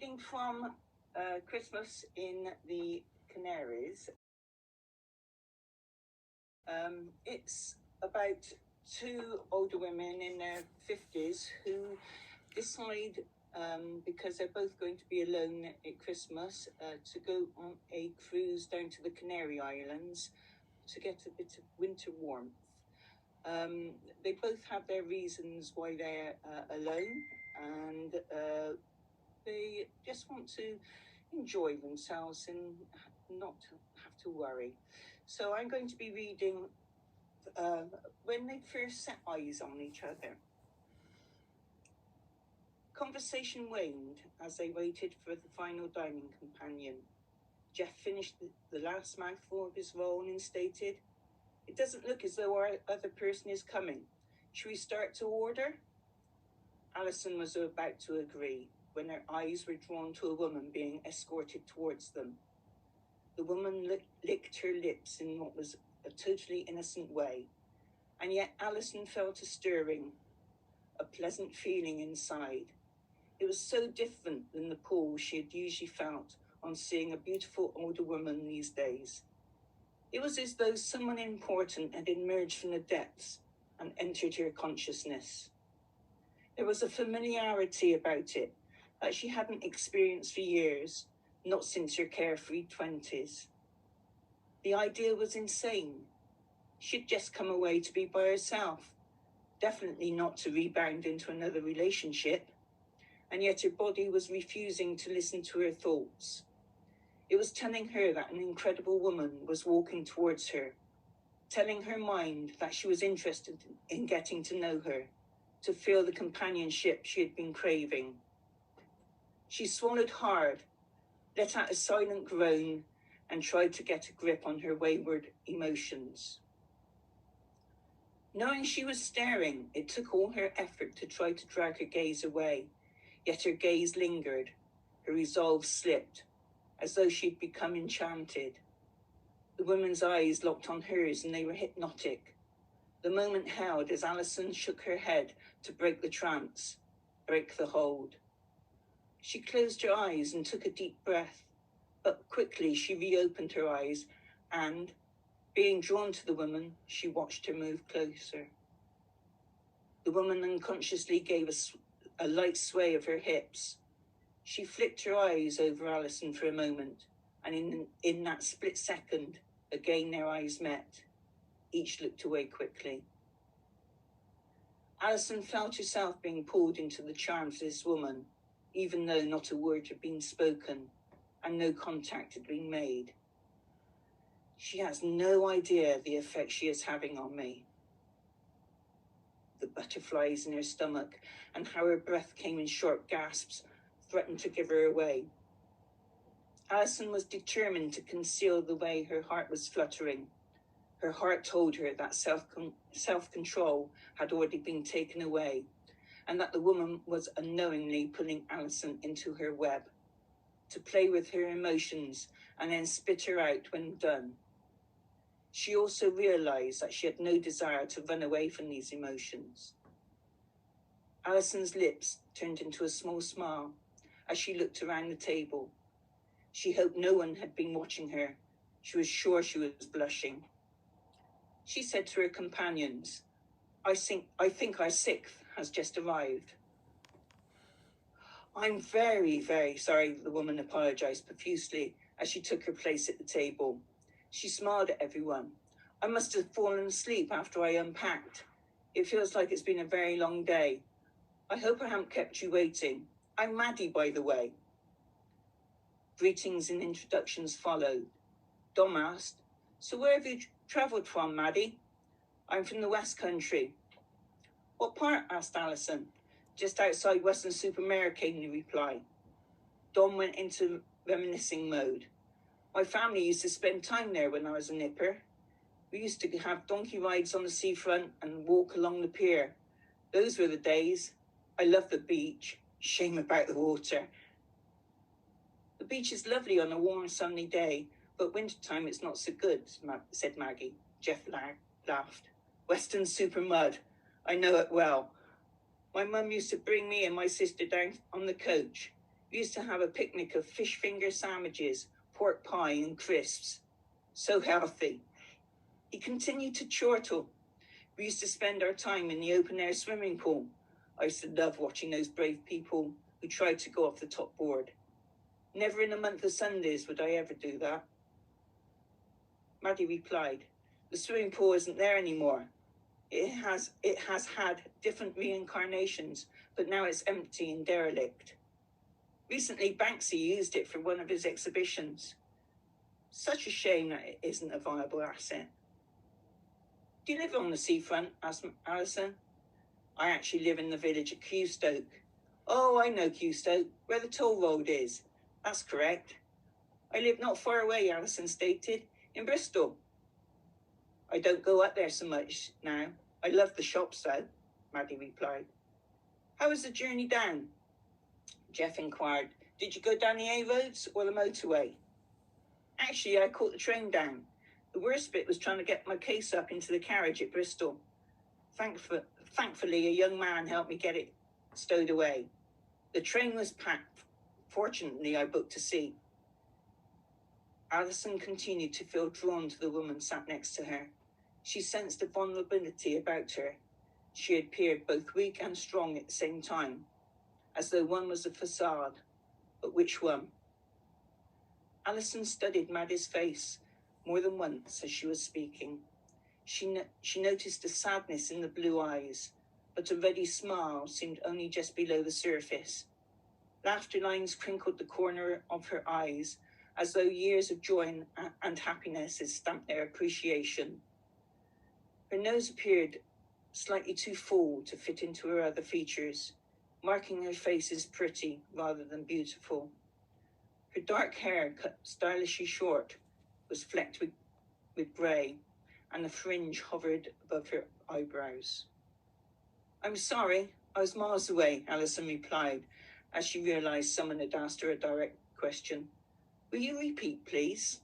reading from Christmas in the Canaries. It's about two older women in their 50s who decide, because they're both going to be alone at Christmas, to go on a cruise down to the Canary Islands to get a bit of winter warmth. They both have their reasons why they're alone, and they just want to enjoy themselves and not have to worry. So I'm going to be reading when they first set eyes on each other. Conversation waned as they waited for the final dining companion. Jeff finished the last mouthful of his roll and stated, "It doesn't look as though our other person is coming. Should we start to order?" Alison was about to agree when her eyes were drawn to a woman being escorted towards them. The woman licked her lips in what was a totally innocent way, and yet Alison felt a stirring, a pleasant feeling inside. It was so different than the pull she had usually felt on seeing a beautiful older woman these days. It was as though someone important had emerged from the depths and entered her consciousness. There was a familiarity about it that she hadn't experienced for years, not since her carefree 20s. The idea was insane. She'd just come away to be by herself, definitely not to rebound into another relationship, and yet her body was refusing to listen to her thoughts. It was telling her that an incredible woman was walking towards her, telling her mind that she was interested in getting to know her, to feel the companionship she had been craving. She swallowed hard, let out a silent groan, and tried to get a grip on her wayward emotions. Knowing she was staring, it took all her effort to try to drag her gaze away, yet her gaze lingered, her resolve slipped, as though she'd become enchanted. The woman's eyes locked on hers and they were hypnotic. The moment held as Alison shook her head to break the trance, break the hold. She closed her eyes and took a deep breath, but quickly she reopened her eyes and, being drawn to the woman, she watched her move closer. The woman unconsciously gave a light sway of her hips. She flicked her eyes over Alison for a moment, and in that split second, again their eyes met. Each looked away quickly. Alison felt herself being pulled into the charms of this woman, even though not a word had been spoken and no contact had been made. She has no idea the effect she is having on me. The butterflies in her stomach and how her breath came in short gasps threatened to give her away. Alison was determined to conceal the way her heart was fluttering. Her heart told her that self-control had already been taken away, and that the woman was unknowingly pulling Alison into her web, to play with her emotions and then spit her out when done. She also realized that she had no desire to run away from these emotions. Alison's lips turned into a small smile as she looked around the table. She hoped no one had been watching her. She was sure she was blushing. She said to her companions, I think our sixth has just arrived." "I'm very, very sorry," the woman apologized profusely as she took her place at the table. She smiled at everyone. "I must have fallen asleep after I unpacked. It feels like it's been a very long day. I hope I haven't kept you waiting. I'm Maddie, by the way." Greetings and introductions followed. Dom asked, "So where have you travelled from, Maddie?" "I'm from the West Country." "What part?" asked Alison. "Just outside Weston-super-Mare," came the reply. Dom went into reminiscing mode. "My family used to spend time there when I was a nipper. We used to have donkey rides on the seafront and walk along the pier. Those were the days. I love the beach. Shame about the water." "The beach is lovely on a warm, sunny day, but wintertime it's not so good," said Maggie. Jeff laughed. "Western-super mud. I know it well. My mum used to bring me and my sister down on the coach. We used to have a picnic of fish finger sandwiches, pork pie, and crisps. So healthy. He continued to chortle. We used to spend our time in the open-air swimming pool. I used to love watching those brave people who tried to go off the top board. Never in a month of Sundays would I ever do that. Maddie replied, the swimming pool isn't there anymore. It has had different reincarnations, but now it's empty and derelict. Recently, Banksy used it for one of his exhibitions. Such a shame that it isn't a viable asset. Do you live on the seafront? Asked Alison. I actually live in the village of Qstoke. Oh, I know Qstoke, where the toll road is. That's correct. I live not far away, Alison stated, in Bristol. I don't go up there so much now. I love the shops, though, Maddie replied. How was the journey down? Jeff inquired. Did you go down the A roads or the motorway? Actually, I caught the train down. The worst bit was trying to get my case up into the carriage at Bristol. Thankfully, a young man helped me get it stowed away. The train was packed. Fortunately, I booked a seat. Alison continued to feel drawn to the woman sat next to her. She sensed a vulnerability about her. She appeared both weak and strong at the same time, as though one was a facade. But which one? Alison studied Maddie's face more than once as she was speaking. She noticed a sadness in the blue eyes, but a ready smile seemed only just below the surface. Laughter lines crinkled the corner of her eyes, as though years of joy and happiness had stamped their appreciation. Her nose appeared slightly too full to fit into her other features, marking her face as pretty rather than beautiful. Her dark hair, cut stylishly short, was flecked with grey, and a fringe hovered above her eyebrows. I'm sorry, I was miles away, Alison replied, as she realised someone had asked her a direct question. Will you repeat, please?